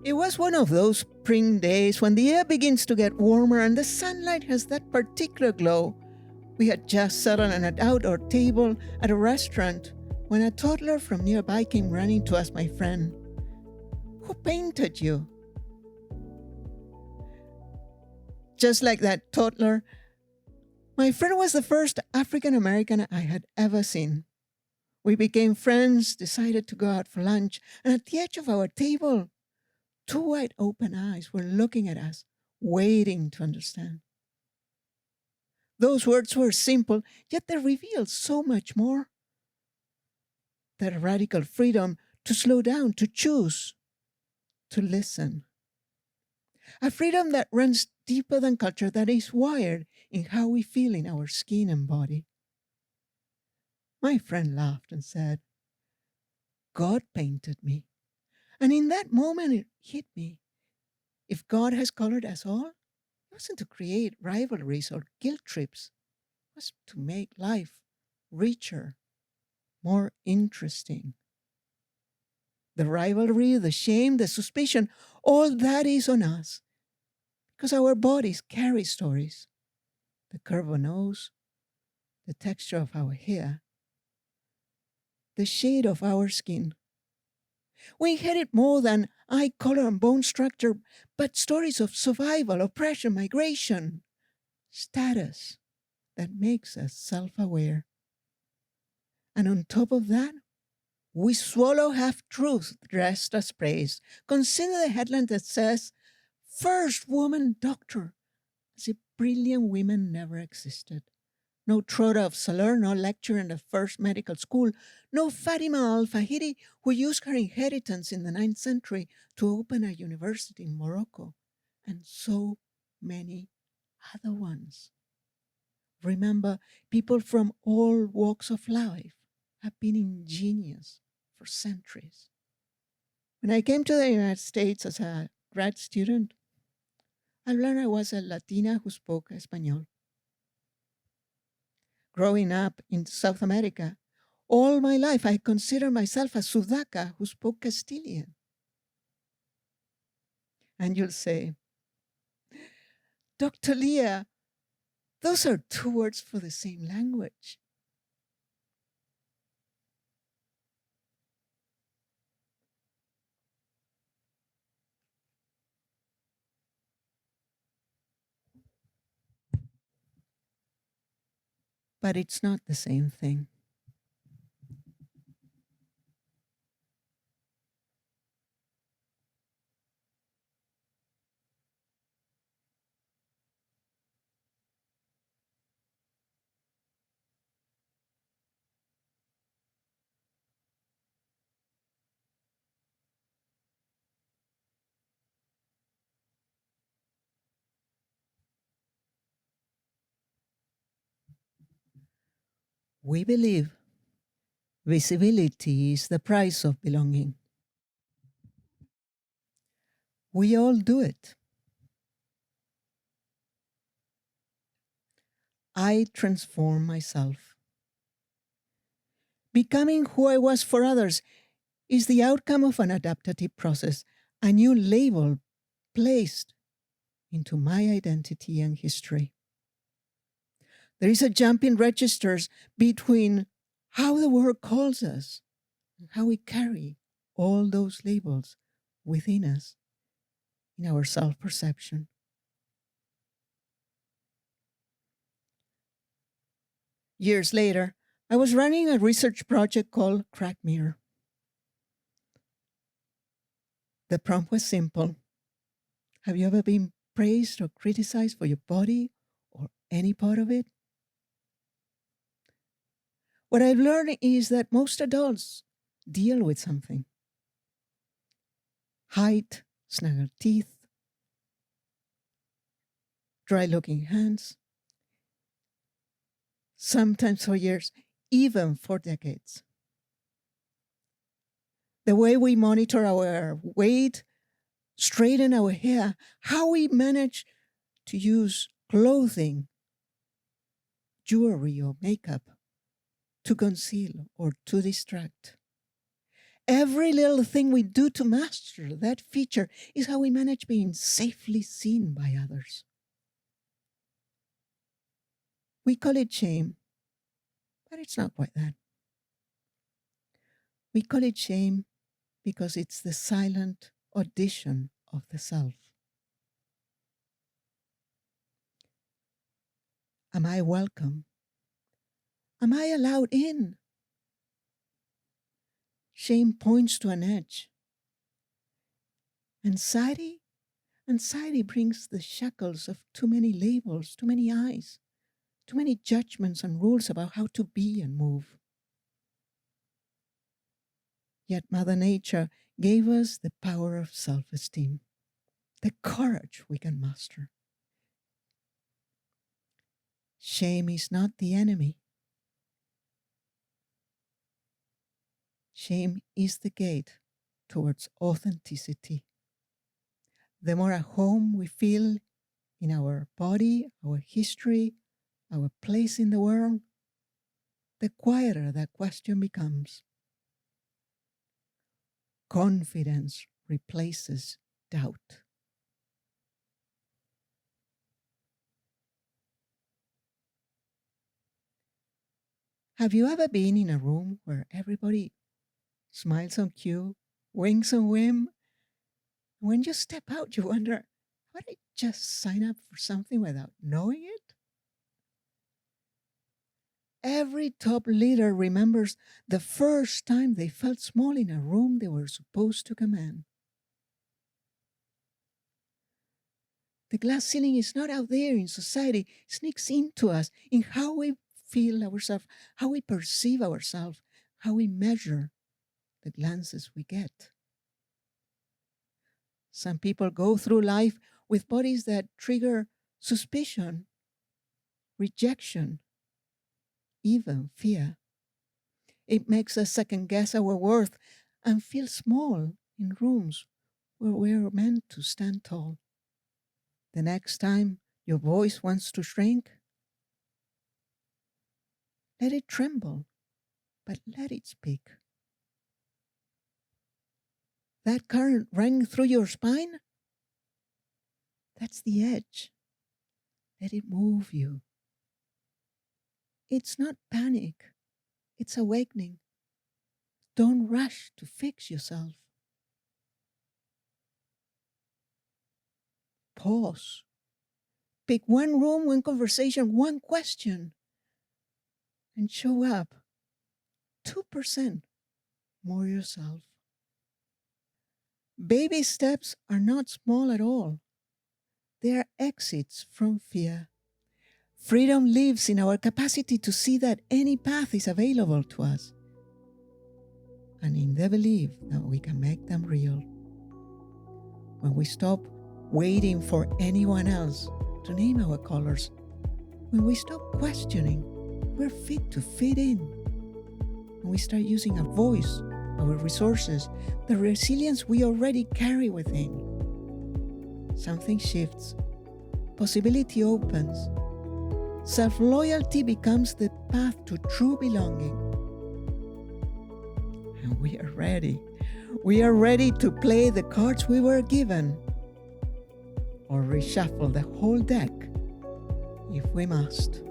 It was one of those spring days when the air begins to get warmer and the sunlight has that particular glow. We had just sat on an outdoor table at a restaurant when a toddler from nearby came running to ask my friend, "Who painted you?" Just like that toddler, my friend was the first African American I had ever seen. We became friends, decided to go out for lunch, and at the edge of our table, two wide open eyes were looking at us, waiting to understand. Those words were simple, yet they revealed so much more. That radical freedom to slow down, to choose, to listen. A freedom that runs deeper than culture, that is wired in how we feel in our skin and body. My friend laughed and said, "God painted me." And in that moment, it hit me. If God has colored us all, it wasn't to create rivalries or guilt trips, it was to make life richer, more interesting. The rivalry, the shame, the suspicion, all that is on us because our bodies carry stories. The curve of a nose, the texture of our hair, the shade of our skin. We inherit more than eye color and bone structure, but stories of survival, oppression, migration, status that makes us self aware. And on top of that, we swallow half truth dressed as praise. Consider the headline that says, "First woman doctor," as if brilliant women never existed. No Trotta of Salern, no lecturer in the first medical school, no Fatima al Fahiri, who used her inheritance in the 9th century to open a university in Morocco, and so many other ones. Remember, people from all walks of life have been ingenious for centuries. When I came to the United States as a grad student, I learned I was a Latina who spoke Espanol. Growing up in South America, all my life I considered myself a Sudaca who spoke Castilian. And you'll say, "Dr. Lia, those are two words for the same language." But it's not the same thing. We believe visibility is the price of belonging. We all do it. I transform myself. Becoming who I was for others is the outcome of an adaptive process, a new label placed into my identity and history. There is a jump in registers between how the world calls us and how we carry all those labels within us in our self perception. Years later, I was running a research project called Crack Mirror. The prompt was simple. Have you ever been praised or criticized for your body or any part of it? What I've learned is that most adults deal with something: height, snaggled teeth, dry looking hands, sometimes for years, even for decades. The way we monitor our weight, straighten our hair, how we manage to use clothing, jewelry, or makeup to conceal or to distract. Every little thing we do to master that feature is how we manage being safely seen by others. We call it shame, but it's not quite that. We call it shame because it's the silent audition of the self. Am I welcome? Am I allowed in? Shame points to an edge. Anxiety? Anxiety brings the shackles of too many labels, too many eyes, too many judgments and rules about how to be and move. Yet Mother Nature gave us the power of self-esteem, the courage we can master. Shame is not the enemy. Shame is the gate towards authenticity. The more at home we feel in our body, our history, our place in the world, the quieter that question becomes. Confidence replaces doubt. Have you ever been in a room where everybody smiles on cue, winks on whim? When you step out, you wonder, would I just sign up for something without knowing it? Every top leader remembers the first time they felt small in a room they were supposed to command. The glass ceiling is not out there in society, it sneaks into us, in how we feel ourselves, how we perceive ourselves, how we measure the glances we get. Some people go through life with bodies that trigger suspicion, rejection, even fear. It makes us second guess our worth and feel small in rooms where we're meant to stand tall. The next time your voice wants to shrink, let it tremble, but let it speak. That current running through your spine, that's the edge. Let it move you. It's not panic, it's awakening. Don't rush to fix yourself. Pause. Pick one room, one conversation, one question, and show up 2% more yourself. Baby steps are not small at all. They are exits from fear. Freedom lives in our capacity to see that any path is available to us, and in the belief that we can make them real. When we stop waiting for anyone else to name our colors, when we stop questioning, we're fit to fit in. When we start using our voice, our resources, the resilience we already carry within, something shifts, possibility opens, self-loyalty becomes the path to true belonging. And we are ready. We are ready to play the cards we were given, or reshuffle the whole deck if we must.